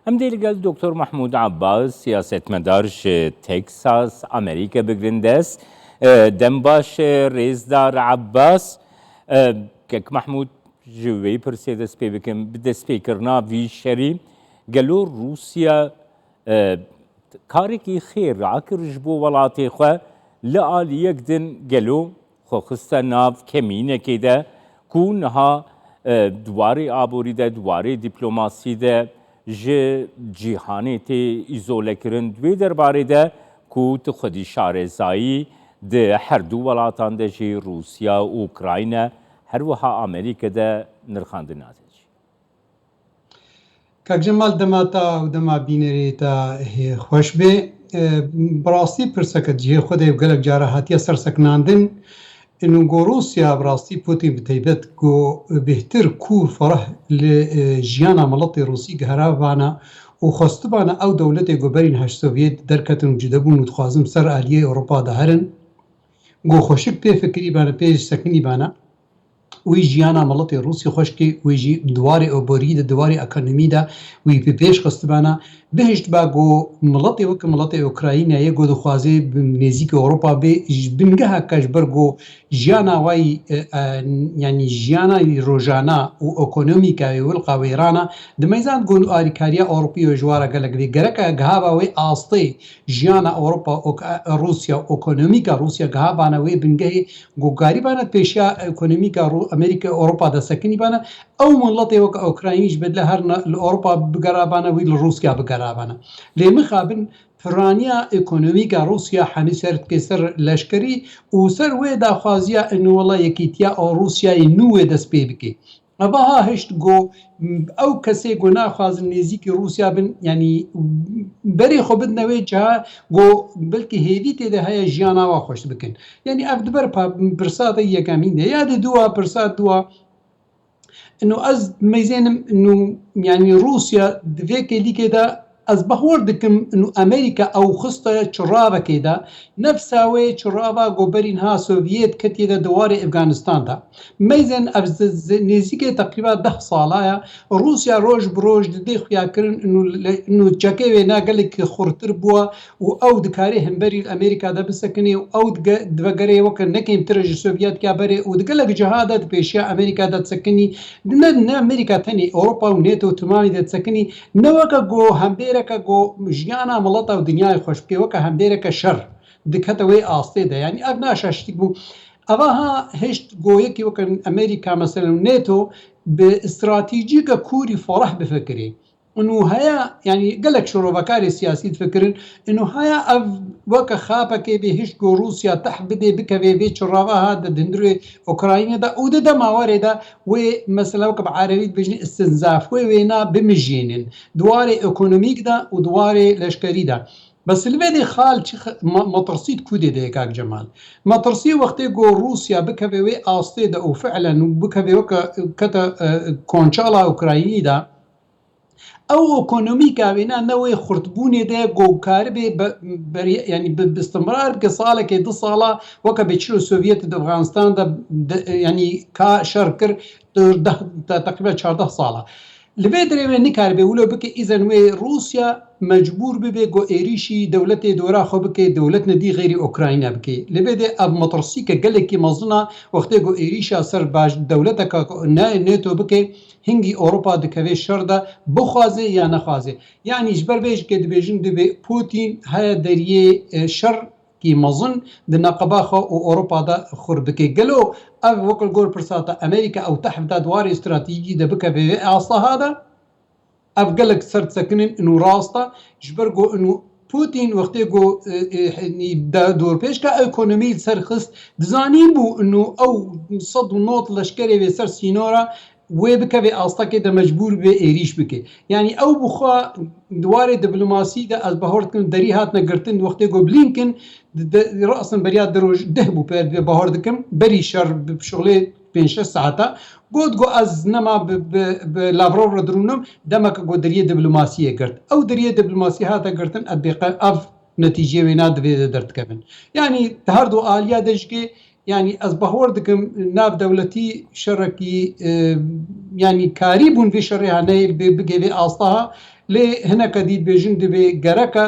ام دی لەگەڵ دکتۆر محمود عباس سیاسەتمەدارش تێکساس ئەمریکا بگرندەس دەم باش ڕێزدار عباس کەک محمود ji wê pirsê dest pê bikim bi destpêkirina vî şerî gelo Rûsya karekî xêr rakir ji bo welatê xwe li aliyek din gelo xwe xiste nav kemînekê de ku niha dwarê aborî de dwarê dîplomasî de ji cîhanê tê îzolekirin wê derbarê de ku tu xwedî şarêzayî di her du welatan de jî Rûsya û Ukrayna her wiha Amerîka de nirxandin nate. کاک جەمال دەماتا و دەما بینەرێتە خۆش بێ بەڕاستی پرسەکە جێ خودێ گەلک جارە هاتیە سەرسەکناندن ئینو گۆ رووسیا بڕاستی پوتین بتەیبەت گۆ بهتر کوور فەڕەح لە ژیانە مەڵەتی رووسی گەهراوانە و خۆستبانە ئەو دەولەتێ گۆبەرین هەش سۆڤیێت دەرکەتن و جدەبوون و دخوازم سەر ئالیەی ئەوڕۆپا دەهەرن گۆ خۆشک پێ فکری بانە پێش سەکنی بانە وی ژیانە مەڵەتی رووسی خۆشکی ویژی دووارێ ئۆبۆری دە دوواری ئەکەنمی دا وی پێش خستبانە بهشت با گۆ مڵەتی وەکە مڵەتی ئۆکراینایە گۆ دخوازێ نێزیکە ئەوڕۆپا بێ بنگەها کەش بەرگۆ ژیانە وای ینی ژیانە ڕۆژانە و ئۆکۆنۆمیکاوی وڵقاوێرانە دمەیزان گۆن ئاریکاریە ئەوڕۆپی و ژوارە گەلەگرێ گەرەکە گەهاوەوەی ئاستەی ژیانە ئەوڕۆپا رووسیا ئۆکۆنۆمیکە رووسیا گەهابانەوەی بنگەهی گۆگاریبانە پێشیا ئۆکۆنۆمیکە ئەمریکا ئەوڕۆپا دەسەکنی بانە ئەو مڵەتی وەکە ئۆکراینیش بێت لە هەر لە ئەوڕۆپا بگەرابانەوەی لە رووسیا بگەرابانە لێ مخابن فرانیا ئۆکۆنۆمیکە رووسیا حەمی سەرکێ سەر لەشکری و سەر وێ داخوازیە ئەنووەڵە یەکیتیا ئەو رووسیای نوێ دەست پێ بکەی ئەبها هشت گۆ ئەو کەسێ گۆ ناخوازن نێزیکی رووسیا بن ینی بەرێ خۆ بدنەوەی جا گۆ بلکی هێوی تێدا هەیە ژیاناوا خۆش بکەن یعنی ئەف دبەر پرساتە یەکەمین دە یادە دووە پرسات دووە ئنو ئەس مەیزێنم ینی رووسیا دوێکێ لیکێدا ئەس بەهۆر دکم ئەمریکا ئەو خستە چڕاوەکێدا نەفساوەیە چڕاوە گۆبەرین ها سۆڤیێت کە تێدا دووارێ ئەفغانستاندا مەیزن نێزیکێ تقریبا 10 ساڵایە رووسیا ڕۆژ بڕۆژ ددەی خویاکردن چەکەوێ ناگەلێکی خوڕتر بووە و ئەو دکارێ هەمبەری ئەمریکادا بسەکنێ و ئەو دڤەگەرێ وەکە نەکەیم ترژ سۆڤیەت کا بەرێ و دگەلک جەهادا پێشیا ئەمریکادا چەکنی نە ئەمریکا تەنی ئەوڕۆپا و نێتۆ تمامی دەچەکنی نەوەکە گۆ هەمبێرەکە گۆ ژیانە مڵەتە و دنیای خۆشبکەوەکە هەمبێرەکە شەر دکەتەوەی ئاستێدا ینی ئەف ناشاشتی بوو ئەوەها هێشت گۆیەکی وەکە ئەمریکا مەسەلەن نێتۆ بە استراتیجیکە کووری فەڕەح بفکرێ ئنو هەیە ینی گەلک شۆڕۆڤەکاری سیاسی فکردن ئنو هەیە ئەف وەکە خاپەکێ بێ هیچ گۆ رووسیا تەح بدێ بکەوێ بێ چڕاوە هات دەدندروێ ئۆکراینەدا و دەدە ماوەرێدا وێ مەسەلە وەکە بە عەرەبیت بژنی ئستنزاف وێنا بمژێنن دوارێ ئۆکۆنۆمیکدا و دوارێ لەشکەریدا بس البدي خال مطرسيد كودي ده كاك جمال مطرسي وقت جو روسيا بكبي آستي ده وفعلا بكبي وكا كتا كونشالا أوكرايني ده أو إيكونوميكا بينا نوي خرطبوني ده جو كاربي يعني باستمرار كصالة كده صالة وكا بيشلو السوفيت ده أفغانستان ده يعني كشركر تقريبا 14 صالة لبدري من نكاربي ولو بكي إذن وي روسيا مجبور ببي جو إيريشي دولتي دورا خو بكي دولتنا دي غير أوكراينا بكي لبدي أب مطرسيكا قالكي مظلنا وقتي جو إيريشا سر باش دولتك ناتو بكي هنگي أوروبا دكوي شردا بخوازي يا نخوازي يعني جبر بيش كد بيجن دبي بوتين هيا دريه شر كي مظن دنقباخو أوروبا دا خور بكي قالو أف وكل جور برساتا أمريكا أو تحت دواري استراتيجي دا بكا بي أصلا هذا أف قالك صرت ساكنين إنه راستا جبرجو إنه بوتين وقتي جو دور بيش كإيكونومي سرخص دزانين بو إنه أو صد ونوط لشكري بسر سينورا وبكبي أصلا كده مجبور بإيريش بكي يعني أو بخوا دواري دبلوماسي ده از بهارتكن دري هاتنا قرتن وقتي جو بلينكن رأسا برياد دروج دهبو بهاردكم بري شر بشغلي 5 ساعتا قد جو از نما بلافروف ردرونم دمك جو دريه دبلوماسيه قرت او دريه دبلوماسيه هاتا قرتن ابقى اف نتيجه ويناد في درت كبن يعني تهردو آليا دجكي يعني از بهور دكم ناف دولتي شركي يعني كاريبون في شرها نيل بجيبي أصلها لێ هەنەکە دیت بێژن دەبێ گەرەکە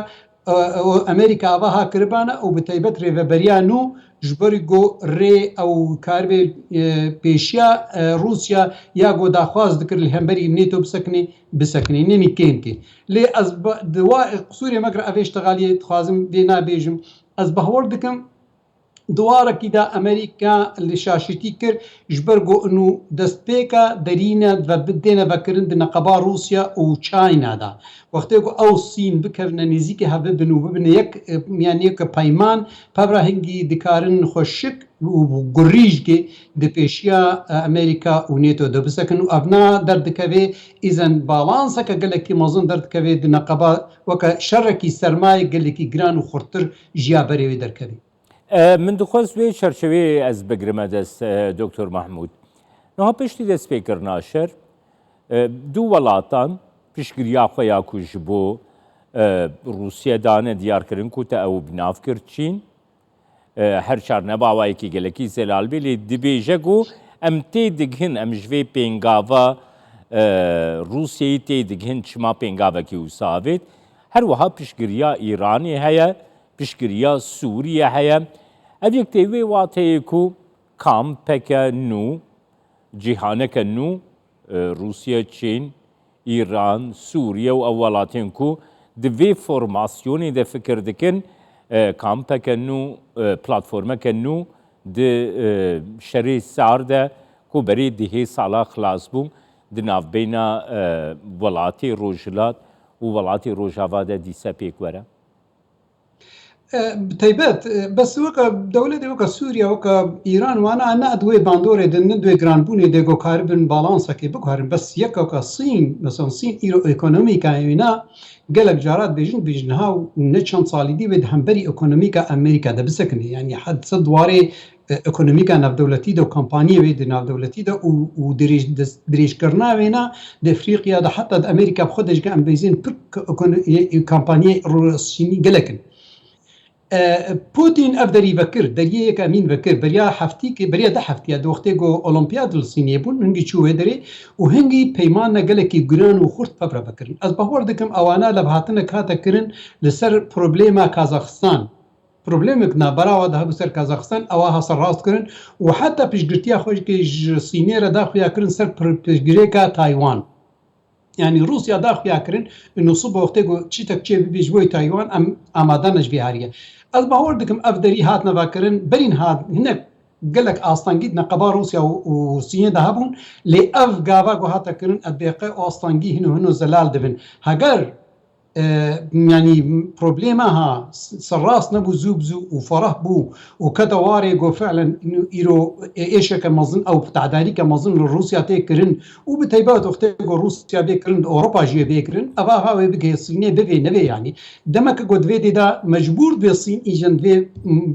ئەمریکا ئاواها کربانە ئەو بتەیبەت ڕێڤەبەریان و ژبەری گۆ ڕێ ئەو کاربێ پێشیا رووسیا یا گۆ داخواز دکرد لە هەمبەری نێتۆ بسەکنی نێنی کێنکێ لێ ئەس دوا قسووری مەگرە ئەڤێ شتەغالیە خوازم بێ نابێژم ئەس بە هەوڵ دکەم دووارەکیدا ئەمریکا لە شاشتی کرد ژبەر گۆ ئنو دەستپێکە دەرینە بە بدێنە بەکردن نەقەبا رووسیا و چاینادا وەختێک ئەو سین بکەونە نزیکی هەبێ بن و ببنە یەک میانەکە پەیمان پەبرا هەنگی دکارن خۆشک و گوڕیژگێ دپێشیا ئەمریکا و نێتۆ دەبسەکەن و ئەڤنا دەردەکەوێ ئیزەن باڵانسەکە گەلێکی مەزن دەردەکەوێ نەقەبا وەکە شەڕێکی سەرمای گەلێکی گران و خورتتر ژیا بەرێوێ دەرکەوێ. من دخواست وێ چەرچەوێ ئەس بگرمە دەست دکتۆر محمود نەها پشتی دەست پێکردنا شەر دوو وڵاتان پشتگیریا خۆیان کوژ بۆ رووسیا دانە دیارکردن کوتە ئەو بناف کرد چین هەر چار نەباوایەکی گەلەکی زێلال بێ لێ دبێژەک و ئەم تێ دگهن ئەم ژوێ پێنگاوە رووسیایی تێ دگهن چما پێنگاوەکی وساوێت هەروەها پشتگیریا ئیرانی هەیە پشتگیریا سووریە هەیە ئەv یەک تێوێ واتەیەک و کامپەکە نو جیهانەکە نو رووسیا چین ئیران سووریە و ئەو وڵاتێن و divê formasyonê de fikir dikin kampeke nû platformeke nû di şerê sar de ku berê dihê sala xilas bû di navbêna welatê Rojhilat û welatê Rojava de dîse pêk were. تایبەت بەس وەکە دەولەتی وەکە سووریا وەکە ئیران وانە ئەنا دوێ باندۆرێ دن دوێ گرانبوونێ دێگۆکاربن باڵانسەکێ بکارن بەس یەکەکە سین مەسەڵەن سین ئیرۆ ئۆکۆنۆمیکاینا gelek carat bêjin bêjniha ne çend salî dî wê di hemberî ekonomîka Amerîka de bisekine yani hedse dwarê ekonomîka navdewletî de û kampaniyê wê di navdewletî de û dirêjkirina wê na di Efrîqiya de heta di Amerîka bi xwe de ji em bêzên pir kampaniyê Sînî gelekin. Putin ev derî vekir deriyeyek emîn vekir beriya heftîkê beriya de heftiya di wextê ku Olimpiyad li Sîniyê bûn hingî çû wê derê û hingî peymana gelekî giran û xurt pevre vekirin. Ez bawer dikim ewana levhatinek hate kirin li ser problêma Kazaxistan. Problemek naberawa de hebû ser Kazaxistan ewa hasa rast kirin û heta piştgirtiya xwe ji Sînê re daxuya kirin ser piştgirêka Taywan. Yani Rusya daxuya kirin û sib wextê ku çîtek çê bibî ji bo Taywan em amade ne ji vê heriye. Ez bawer dikim ev derî hatine vekirin berîn hat hinek gelek astangî neqeba Rusya û Sînê de hebûn lê ev gava ku hate kirin edbêqe astangî hino zelal dibin. Heger yani problema ha serrast nebû zû bi zû û ferah bû û kete warê got fi'len îro êşeke mezin ew te'darîke mezin li Rusya tê kirin û bi taybet wextê got Rusya bê kirin Ewropa jî bê kirin eva ha wê bige Sînê bivê nevê yani demeke got vê dê de mecbûr bê Sîn îjin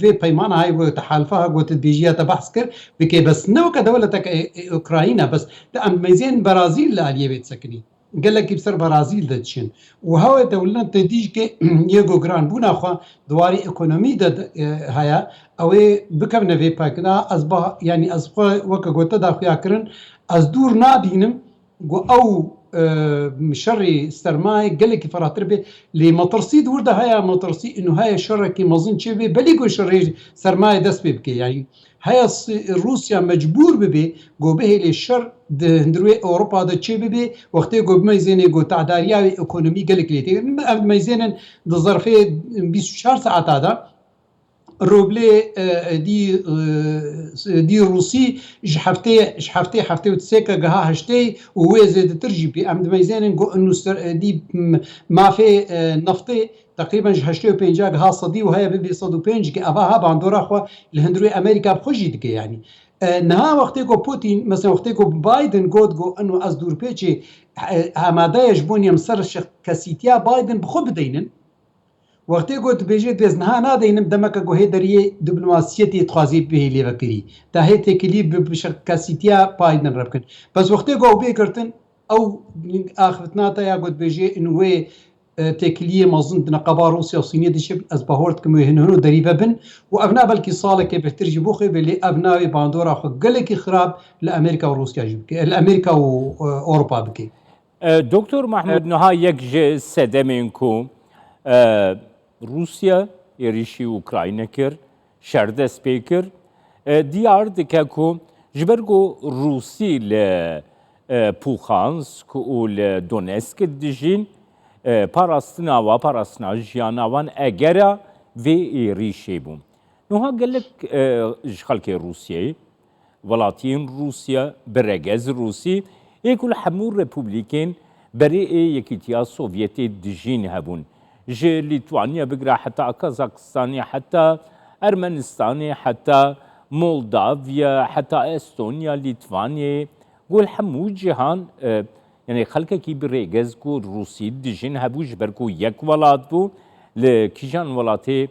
vê peymana hay got tehalfa ha got bêjiya te behs kir bike bes ne weke dewleteke Ukrayna bes de em mêzên Brazîl li aliyê wê disekinî. gelekî ser Brazîl de diçin û hewê dewlet te dîjkê yêgo giranbûna xwe diwarê ekonomî de heye ew ê bikevne vê pekda ez yani ez xwe weke gote daxuya kirin ez dûr nabînim got ew şerê sermayê gelekî ferattir bê lê metirsî dûr de heye metirsî û heye şerekî mezin çê bê belî got şerê sermayê dest pê bike yani heye Rusya mecbûr bibe got bihêlê şer di hundirê Ewropa de çê bibe wextê got meyzênê got te'dariya wê ekonomî gelek lê tê ev meyzênin di zerfê 24 saeta de roblê dî Rusî ji heftê û sêke giha heştê û wê zêdetir jî pê em di meyzênin got dî mafê neftê تقریبا ji heştê û pênca giha sedî û heye bibê sed û pênc ki eva ha bandora xwe li hundirê Amerîka bi xwe jî dike yani. Niha wextê ku Putin mesela wextê ku Biden got enu ez dûrpêçê amadeya ji bo nêm ser kesîtiya Biden bi xwe bideynin wextê got dibêje dêz niha nadeynim demeke ku hê deriyê diplomasiyetê dixwazî bihêlê vekirî ta hê têkilî bi kesîtiya Biden re bikin bes wextê ku ew bêgirtin ew axirtina te ya got dibêje ên wê têkiliyê mezin di neqeba Rusya û Sînê dişib ez bawer dikim wê hino derîve bin û ev na belkî salekê bêhtir jî bo xwe lê ev navê bandora xwe gelekî xirab li Amerîka û Rusya jî bike li Amerîka û Ewropa bike. دکتر محمود نها یک جه سدمین کو روسیا ایریشی اوکراین کرد شرده سپیکر دیار دکه کو جبرگو روسی ل پوخانسک و ل دونسک دجین پاراستنا و پاراستنا جیاناوان اگرا و ایریشی بوم نها گلک خلک روسیه ولاتین روسیا برگز روسی ایکول حمور رپوبلیکین بری یکیتیا سوویتی دجین هبون جه لیتوانیا بگرا حتی کازاکستانی حتی ارمنستانی حتی مولداویا حتی استونیا لیتوانیا قول حمو جهان يعني خلق كي بريغز كو روسي دجين هبوش بركو يك ولات بو لكيجان ولاتي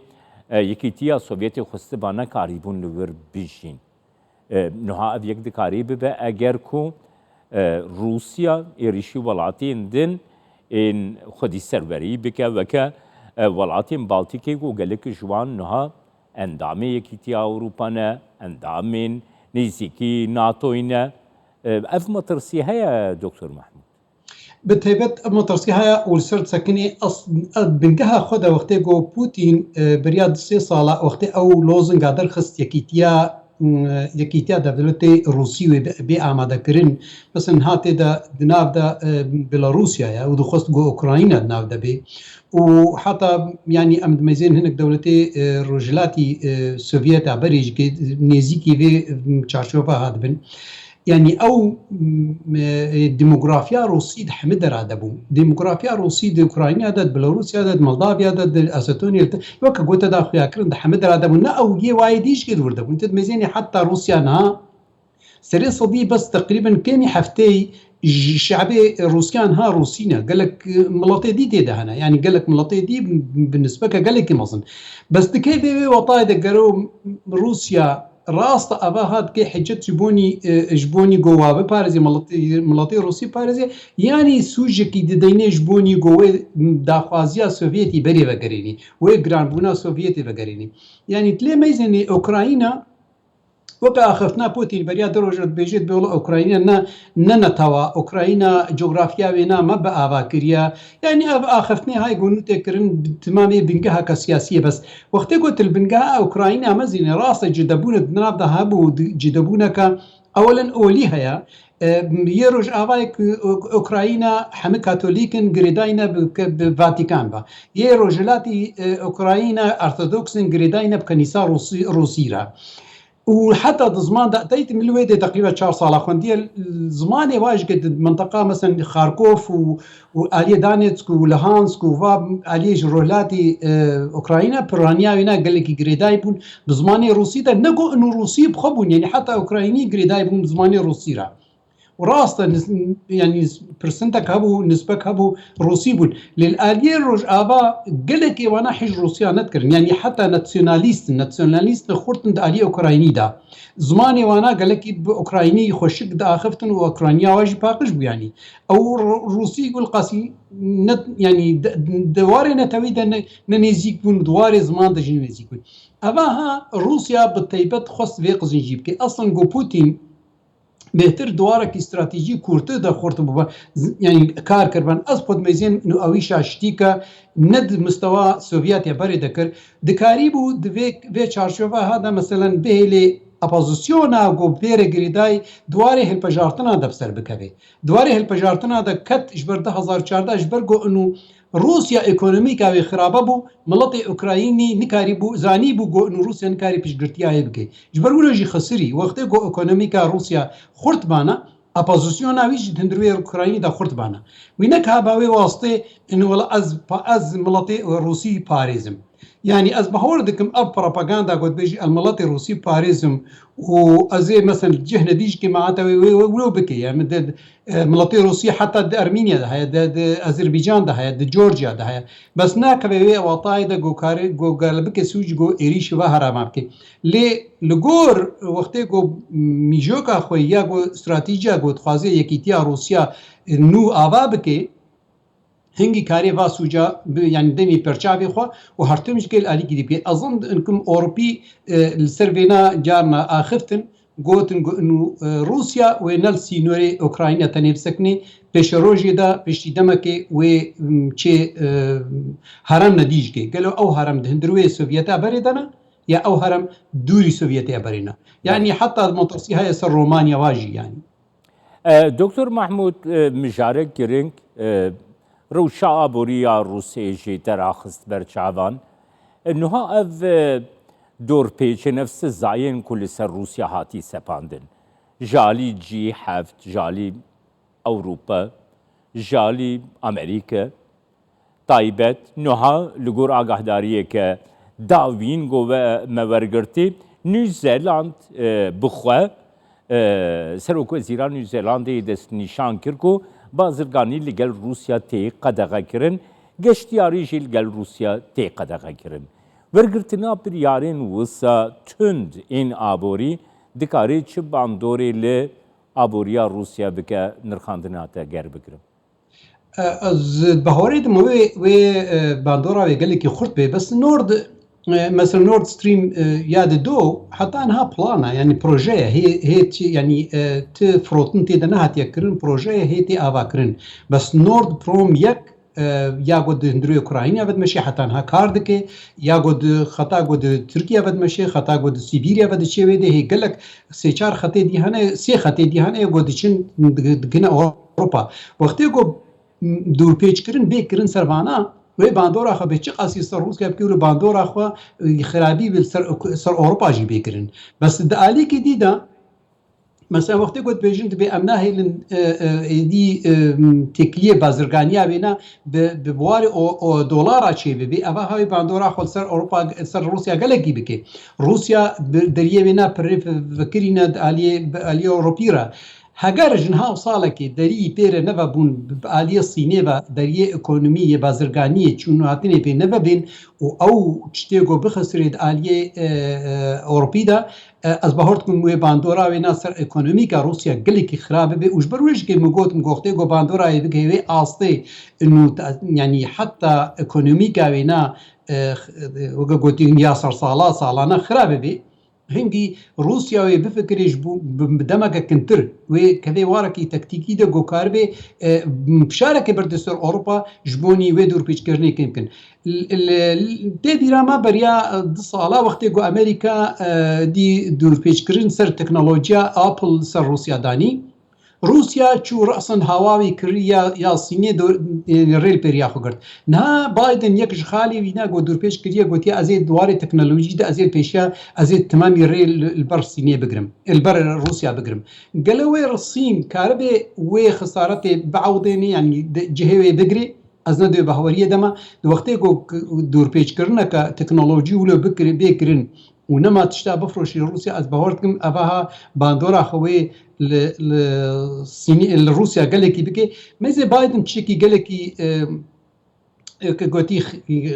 يكيتيا سوفيتي خستبانا كاريبون لور بيجين نها اف يك دكاري ببا اگر كو روسيا يريشي ولاتين دن ان خدي سروري بكا وكا ولاتين بالتيكي كو قالك جوان نها اندامي يكيتيا اوروبانا اندامين نيزيكي ناتوينا اف مترسي هيا دكتور محمود بالتيبت مترسي هيا والسرد سكني بنجها خدا وقتي جو بوتين برياد 3 صالة وقتي او لوزن قادر خست يكيتيا دولتي روسي بي آماده كرين مثلا هاتي دا دناف دا بيلاروسيا يا ودو خست جو اوكراينا دناف دا بي وحتى يعني امد ميزين هناك دولتي رجلاتي سوفيت عبريج نيزيكي في تشارشوفا هاد بن يعني او ديموغرافيا روسي حمد رادبو ديموغرافيا روسي دي اوكرانيا دد بيلاروسيا دد مولدافيا دد استونيا وكا قلت دا خويا كرن حمد رادبو نا او جي وايديش كده وردبو انت ميزيني حتى روسيا نا سري صدي بس تقريبا كامي حفتي الشعبي روسيان ها روسينا قال لك ملطي دي ده هنا يعني قال لك ملطي دي بالنسبه قال لك مصن بس دكي بي وطاي دقرو روسيا راست أبا هاد كي حجت جبوني جوا ببارزي ملطي روسي بارزي يعني سوجي كي ديني جبوني جوا داخوازيا سوفيتي بري بقريني ويجران بونا سوفيتي بقريني يعني تلي ميزني أوكراينا وكا أخفتنا بوتين بريا دروجت بيجيت بيقولوا أوكراينا ننتوا أوكراينا جغرافيا وينا ما بقى كريا يعني أخفتني هاي قلنا تكرن تمامي بنجها كسياسية بس وقت قلت البنجها أوكراينا مزين راسه جدبون الدناب ذهبوا جدبونك أولا أوليها يا يروج آوايك أوكراينا حمي كاثوليكن جريداينا بفاتيكان با يروجلاتي أوكراينا أرثوذكسن جريداينا بكنيسة روسيرا وحتى زمان دقيت من الويدة تقريبا 4 صالة خوندية زماني واجد منطقة مثلا خاركوف وآلية دانيتسك ولهانسك وفاب آلية جرولاتي أوكراينا برانيا وينا قال لك جريداي بون بزماني روسي ده نقول إنه روسي بخبون يعني حتى أوكرايني جريداي بون بزماني روسي را وراستا يعني برسنتك هبو نسبك هبو روسي بون للآلية روج آبا قلك وانا حج روسيا نذكر يعني حتى ناتسيوناليست خورتن دا آلية أوكرايني دا زماني وانا قلك بأوكرايني خوشك دا آخفتن وأوكرانيا واجي باقش بو يعني أو روسي يقول قاسي يعني دواري نتوي دا ننزيك بون دواري زمان دا جن نزيك بون أباها روسيا بالطيبت خص فيق زنجيب كي أصلا جو بوتين بهتر دوارك استراتيجي كورته دا خورت بابا يعني كار كربان از خود ميزين انه اويشا شتيكا ند مستوى سوفياتي بري دكر دكاريبو دفي چارشوفا هذا مثلا بهلي اپوزيسيونا گو بير گريداي دواري هلپجارتنا دا بسر بكوي دواري هلپجارتنا دا كت اجبر 2014 اجبر گو انه روسيا ايكونوميكا و خرابه بو ملطي اوكرايني نكاري بو زاني بو جو انه روسيا نكاري بيشغرتيا يبكي جبروا جي خسري وقت جو ايكونوميكا روسيا خرط بانا اپوزيسيونا ويش تندروي اوكرايني دا خرط بانا وينك هاباوي واسطه انه ولا از ملطي روسي باريزم يعني از بهور دكم اب بروباغندا قد بيجي الملطي روسي باريزم وازي مثلا الجهه ديج كي معناتها ولو بكي يعني ملطي روسي حتى د ارمينيا ده هي د اذربيجان ده هي د جورجيا ده هي بس ناك بي وطاي ده جو كاري جو قلبك سوج جو اريش وهرا مابكي لي لغور وقت جو ميجوكا خويا جو استراتيجيا جو تخازي يكيتيا روسيا نو ابابكي هنگی کاری واسوجا يعني دمي برچاوي خو وهرتمش قال علي دي بي اظن انكم اوروبي السربينا جارنا اخفتن گوتن انه روسيا وينال سينوري اوكرانيا تنيب سكني بشروجي دا بشتي دمكي و تشي هرم نديجكي قالوا او هرم دهندروي سوفيتا بريدنا يا او هرم دوري سوفيتيا برينا يعني حتى المنطقه هاي صار رومانيا واجي يعني دكتور محمود مجارك جرينك روشا ابوريا روسي جي تراخست برچاوان انها اف دور پیچ نفس زاین کل سر روسیا هاتی سپاندن جالی جی هفت جالی اوروبا جالی امریکا تایبت نها لگور آگاهداریه که داوین گو مورگرتی نیوزیلند بخواه سروک وزیران نیوزیلندی دست نشان کرد بازرگانی لگل روسیا تی قدغه کرن گشتیاری جی لگل روسیا تی قدغه کرن ورگرتنا پر یارین وسا تند این آبوری دکاری چه باندوری ل آبوریا روسیا بکه نرخاندناتا گر بکرم از بهاری دموی و باندورا و گلی که خورد به بس نورد مثلا نورد ستريم ياد دو حتى انها بلانا يعني بروجي هي يعني تفروتن تي دنا هات يكرن بروجي هي تي افاكرن بس نورد بروم يك ياغود هندرو اوكرانيا بد مشي حتى انها كاردك ياغود خطا غود تركيا بد مشي خطا غود سيبيريا بد شي ويدي هي قالك سيچار خطي دي هنا سي خطي دي هنا غود چن دغنا اوروبا وقتي غو دور پیچ کرن به کرن سروانا و باندورا خو به چه قاسی سر روسیا بکیور باندورا خو خرابی بل سر اوروبا جی بکرن بس د علی کی دیدا مثلا وقتی گفت بیجند به امنا هیلن دی تکلیه بازرگانیا بینا به بوار او دلار چی به اوا های باندورا خو سر اوروبا سر روسیا گلگی بکی روسیا دریه بینا پر فکرینه علی اوروپیرا هەگەر ژنها ساڵێکی دەری پێرە نەبەبوون عالیە سینێ بە دەریە ئۆکۆنمیە بازرگانیە چونهاتنێ پێ نەبەبێن و ئەو شتێگۆ بخەسرێت عالیە ئۆروپیدا ئەس بەهۆرتکم وێ باندۆراوێنا سەر ئۆکۆنمیکە رووسیا گەلێکی خراپە بێ وش بەروێژگەی مگوتم گۆختێگۆ باندۆرای بکەوێ ئاستێ ینی حتا ئۆکۆنمیکاوێنا وەگە گوتین یا سەر ساڵانە خراپە بێ هنگی روسیا و بفکرش بدمک کنتر و کدی وارکی تکتیکی ده گوکار به بشارک بردستر اروپا جبونی و دور پیچ کرنی کمکن ده دیراما بریا سالا وقتی گو امریکا دی دور پیچ کرن سر تکنولوژیا اپل سر روسیا دانی روسیا چو رأسا هواوی کری یا سینه ریل پریا خو کرد نه بایدن یک خالی وینا گو دور پیش کریه گوتی از دوار تکنولوژی ده از پیشا از تمامی ریل البر سینه بگرم البر روسیا بگرم گلوی رسیم کاربه و خسارت بعودنی یعنی جهوی بگری از ندوی بهوریه دما وقتی گو دور پیش کرنه که تکنولوژی ولو بکرین و نما تشتا بفروشی روسیا از باورتكم اباها باندورا خوي لروسيا قالكي بكي مزي بايدن تشيكي قالكي كوتي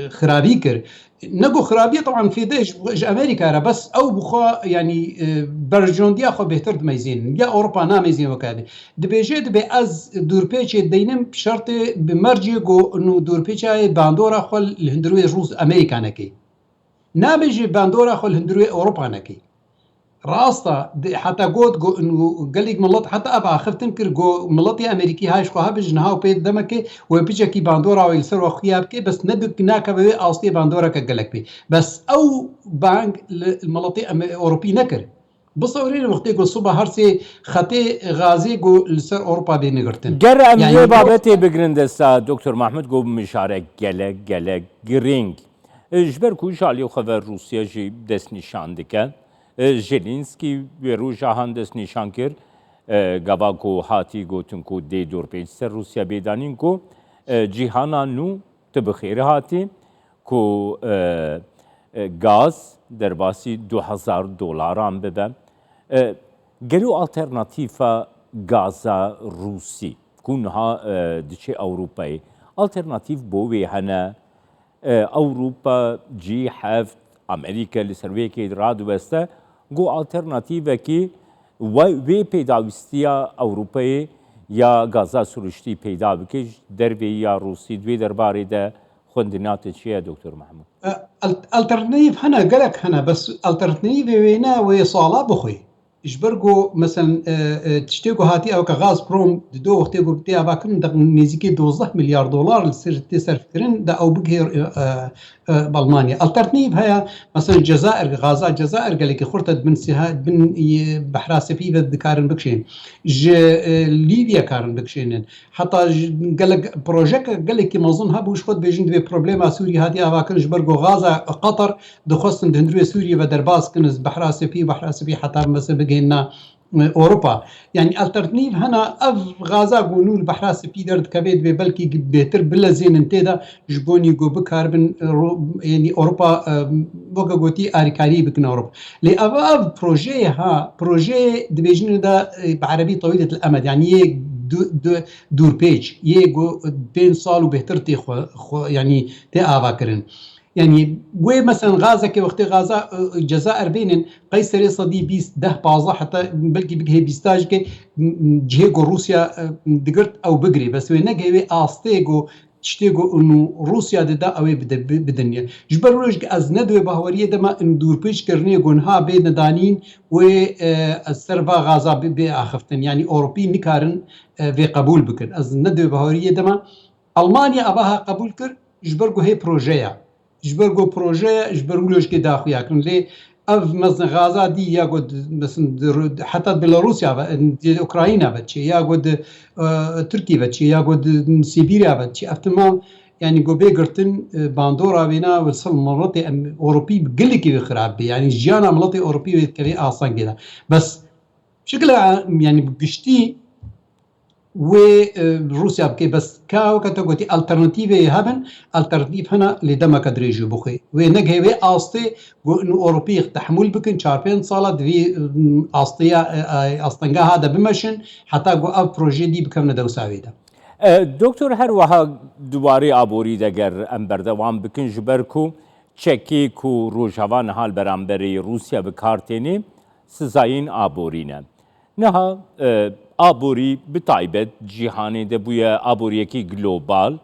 خرابي كر نقو خرابيه طبعا في ديش امريكا بس او بخوا يعني برجونديا خو بهتر دميزين يا اوروبا ناميزين وكذا دبيجي دبي از دوربيتش دينم بشرط بمرجي جو انه دوربيتش باندورا خو الهندروي روس امريكانكي نابجي باندورا خو الهندروي اوروبا نكي راستا حتى قلت انه قال لك ملط حتى ابا خفتن كر جو ملطي امريكي هاش خو هبج نهاو بيت دمك وبيجي باندورا ويلسر وخيابك بس ندك ناك بي اصلي باندورا كقلك بي بس او بانك الملطي اوروبي نكر بصورين وقت يقول صبح هرسي خطي غازي جو لسر اوروبا بينغرتن جر امنيه يعني بابتي بجرندستا دكتور محمود جو مشارك جلك جرينج جبر کوش علی خبر روسیا جی دست نشان دکه ژلینسکی به رو جهان دست نشان کرد گوا کو هاتی گوتن کو دی دور پیش سر روسیا بیدانین کو جهانا نو تبخیر هاتی کو گاز در باسی $2000 هم بده گلو آلترناتیفا گازا روسی کونها دچه اوروپایی آلترناتیف بوی هنه اوروبا جی هفت امریکا لسروی که راد وسته گو آلترناتیو کی و پیداویستیا اوروپایی یا گازا سروشتی پیدا بکش در یا روسی دوی درباره ده خوندنات چیه دکتر محمود؟ الترناتیو هنه گلک هنه بس الترناتیو وینا و صالا بخوی جبرگو مثلا تشتيكو هاتي او كغاز بروم دو وقتيكو بتاع باكن دق نزيكي 12 مليار دولار لسر فكرين دا او بغير بالمانيا الترتيب هيا مثلا الجزائر غازا الجزائر قال لك خرطت بن سهاد بن بحراسه في ذكارن بكشين ليبيا كارن بكشين حتى قال لك بروجيك قال لك ما اظن هبوش خد بيجن دي بروبليم سوريا هاتي باكن جبرگو غازا قطر دخصن دندري سوريا بدرباس كنز بحراسه في حتى مثلا بقينا اوروبا يعني الترتيب هنا اف غازا قونول بحراس في درد كبيد ببلكي بيتر بلا زين انتدا جبوني جو بكاربن يعني اوروبا بوكا غوتي اريكاري بكن اوروبا لي اف بروجي ها بروجي دبيجن دا بعربي طويله الامد يعني دور بيج يجو بين صال وبهتر تي يعني تي افاكرن يعني وي مثلا غازة كي وقت غازة الجزائر بين قيصري صدي بيس ده بازا حتى بلكي بقى بيستاج كي جهيجو روسيا دقرت او بقري بس وين نجي استيجو تشتيجو انه روسيا دا او بدنيا جبر روج از ندوي بهوريه دما ان دور بيش كرني جونها بين دانين و السربا غازا باخفتن يعني اوروبي نكارن في قبول بكن از ندوي بهوريه دما المانيا اباها قبول كر جبرجو هي بروجيا جبرگو پروژه جبرگوش که داخل یکن لی اف مثلا غازا دی یا گود مثلا حتی بلاروسیا و اوکراین بچه یا گود ترکیه بچه یا گود سیبیریا بچه افتما يعني جو بيجرتن باندورا بينا وصل مناطق أوروبي بقل كي خراب يعني جانا مناطق أوروبية كذي أصلا كذا بس بشكل يعني بقشتي وروسيا بكي بس كاو كتقولي الترناتيفي هبن الترناتيف هنا لدما كدريجي بخي ونجه وي أصلي وإنه أوروبي تحمل بكن شاربين صالة في أصليا أصلا هذا بمشن حتى جو أب بروجي دي بكم ندو ساويدا دكتور هر وها دواري آبوری دگر ام بردوام بکن جبرکو چکی کو روجوان حال برانبری روسیا بکارتینی سزاین آبورینه نها آبوری بتایبت جیهانی ده بویا آبوری کی گلوبال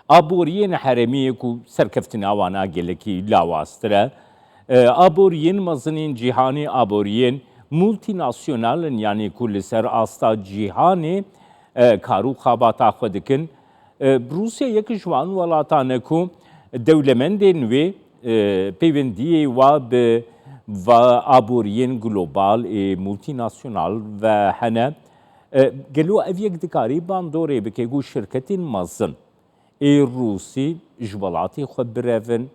آبورین حرمی کو سرکفتنا وانا گلکی لاواستره آبورین مزنین جیهانی آبورین مولتی ناسیونال یعنی کل سر آستا جیهانی کارو خاباتا خودکن روسیا یک جوان ولاتانه کو دولمندین و پیوندی و به و آبورین گلوبال مولتی ناسیونال و هنه قالوا أفيك دكاري باندوري بكيقو شركة مازن روسي جبلاتي خبرافن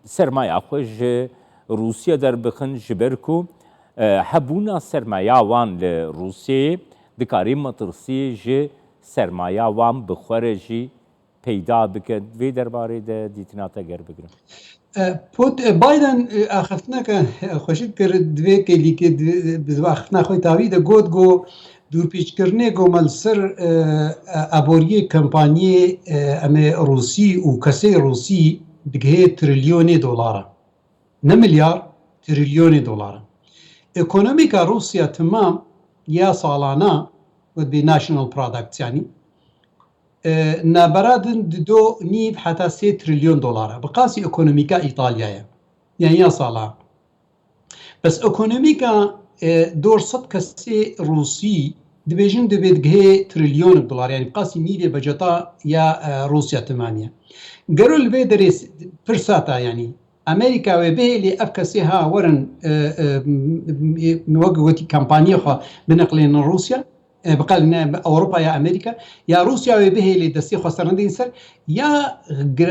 سرمايا خوش روسيا در بخن جبركو حبونا سرمايا وان لروسيا دكاري مطرسي جي سرمايا وان بخورجي پیدا بکد وی درباره ده دیتناتا گر بگرم بايدن اخفتنا كان خوشي کرد دوی کلی که دو اخفتنا خوی تاوی ده گود گو دور پیچ کرنه گو ملسر ابوریه کمپانی اما روسی و کسی روسی بگه تریلیون دولاره نه میلیار تریلیون دولاره اکونومیکا روسیا تمام یا سالانه ود بی ناشنال پرودکت يعني نابرادن دو نيف حتى 3 تريليون دولار بقاسي اكونوميكا ايطاليا يعني يا صالة بس اكونوميكا دور صد كسي روسي دبيجن دبيدغي تريليون دولار يعني بقاسي ميلي بجتا يا روسيا تمانية قالوا البيدريس فرساتا يعني امريكا وبه اللي افكسيها ورن موجودة كامبانيا بنقلين روسيا بقى لنا اوروبا يا امريكا يا روسيا وبه اللي دسي خسرنا دي سر يا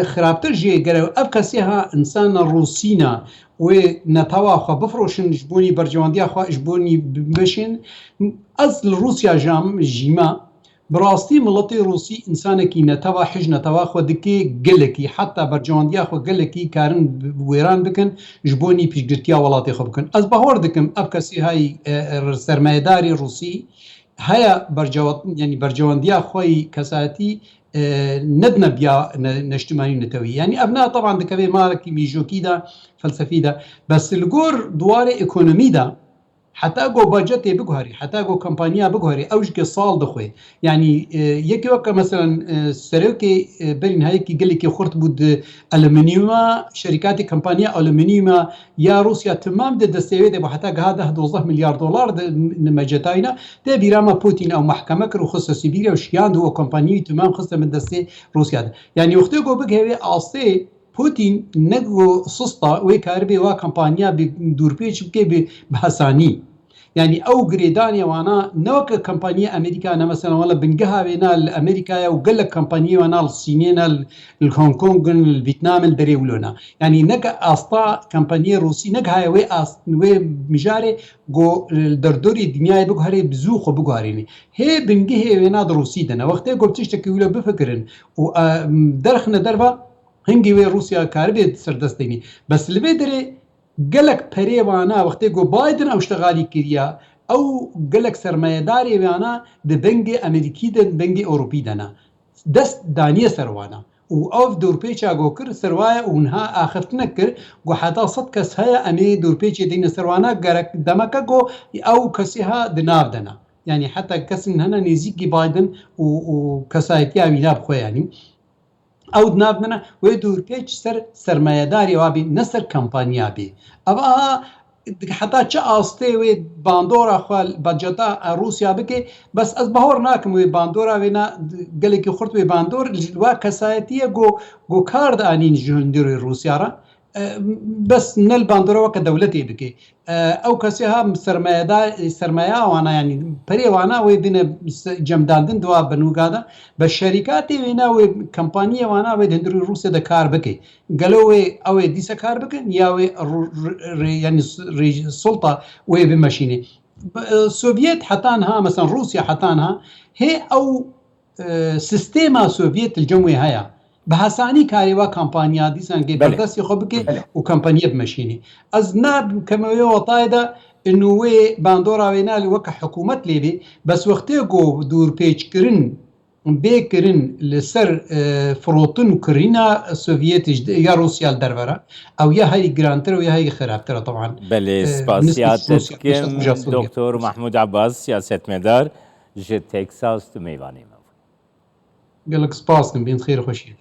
خرابتر جي قالوا افكسيها انسان روسينا ونتوا خو بفروشن جبوني برجوانديا خو جبوني بمشين اصل روسيا جام جيما براستي ملتي روسي انسانكي نتوا حج نتوا خو دكي قلكي حتى برجوانديا خو قلكي كارن ويران بكن جبوني بيشغتيا ولاتي خو بكن از بهور دكم افكسي هاي سرمایداری روسي هيا يعني برجوانديا خوي كساتي ندنا بيا نجتماعي نتوي يعني ابناء طبعا دكبي مالك ميجوكي دا فلسفي دا بس الجور دوار ايكونومي دا حتا گۆ بەجەتێ بگوهری حتا گۆ کەمپانیا بگوهری ئەوژکە ساڵ دەخۆی ینی یەکی وەکە مەسەرەن سەرۆکی بەرینهایەکی گەلێکی خورت بود ئەلمنیومە شەریکاتی کەمپانیا ئەلمنیومە یا رووسیا تمام دەستەوێت بۆ حتا گەهادا 12 میلیارد دلار نمەجەتاینە دێ بیرامە پوتین ئەو محکەمە کرد و خستە سیبیرە و شیاند و کۆمپانیوی تمام خستە من دەستێ رووسیادا ینی وەختێ گۆ بگەوێ ئاستێ پوتین نەگو سستا وی کاربێ وا کەمپانیا دوورپێچ بکێ بە هەسانی ینی ئەو گرێدانیێوانە نەوەکە کەمپانیە ئەمریکا نەمەسەنەوەڵە بنگەهاوێنا لە ئەمریکایە و گەلە کەمپانیوانە سینێنە هۆنگکۆنگن ڤیتنامن دەرێولۆنا ینی نەکە ئاستا کەمپانیە رووسی نەگهایە وێ میژارێ گۆ دەردۆری دنیای بگوهرێ بزوو خۆ بگوارێنی هێ بنگی هێوێنا دڕوسی دەنە وەختێ گۆ تشتێکی ویلە بفکردن و دەرخنە دەرەوە هەنگی وێ رووسیا کاربێت سەردەستێنی بەس لەبێ دەرێ گەلک پەرێوانە وەختێ گۆ بایدن ئەو شتەغالی کردیا ئەو گەلک سەرمایەدارێوانە دە بەنگێ ئەمریکی دەن بەنگی ئەوروپی دەنا دەست دانیە سەروانە و ئەو دوورپێچا گۆ کرد سەروایە ئونها ئاخرتنە کرد گۆ حتا 100 کەس هەیە ئەمێ دوورپێچی دەینە سەروانە گەرەک دەمەکە گۆ ئەو کەسیها دناو دەنا ینی حتا کەسن هەنە نێزیکی بایدن و کەسایەتیا وینا بخۆیانی ئەو نابنە وێ دوورپێچ سەر سەرمایەداری وابی نەسەر کەمپانیا بێ ئەوە حتا چه ئاستێ وێ باندۆرا خوال بەجەتا رووسیا بکێ بەس ئەس بەهۆڕ ناکەم وێ باندۆرا وێنا گەلێکی خورت وێ باندۆر وا کەسایەتیە گۆ کاردانین ژندری رووسیاڕە بەس نەل باندۆرەوە کە دەولەتێ بکێ ئەو کەسیها سەرمایهوانە ینی پەرێوانە وێ بنە جەمداندن دوا بنوگادە بە شەریکاتی وێنا وێ کەمپانیەوانە وێ هەندری رووسیا دەکار بکەی گەلە وێ ئەوێ دیسە کار بکەن یا وێ سڵتا وێ بمەشینێ سۆڤێت حتانها مەسەن رووسیا حتانها هێ ئەو سیستێما سۆڤێت جەم وێ هەیە بە هەسانی کاریوا کەمپانیا دیسانگەی بەردەستی خۆ بکێ و کەمپانیە بمەشینی ئەس نابکەمەوێ وەتایدا نوێ باندۆراوێنالی وەکە حکوومەت لێبێ بەس وەختێ گۆ دوورپێچکردن بێکردن لەسەر فرۆتن و کڕینە سۆڤێتیش یا رووسیال دەربەرە ئەو یا هەری گرانترە و یا هەری خراپترە طبعاً بەێ سپاسیاتکەم دکتۆر محمود عباس سیاسەتمێدار ji Texas tu mêvanê me gelek spas kim bên xêr xweşî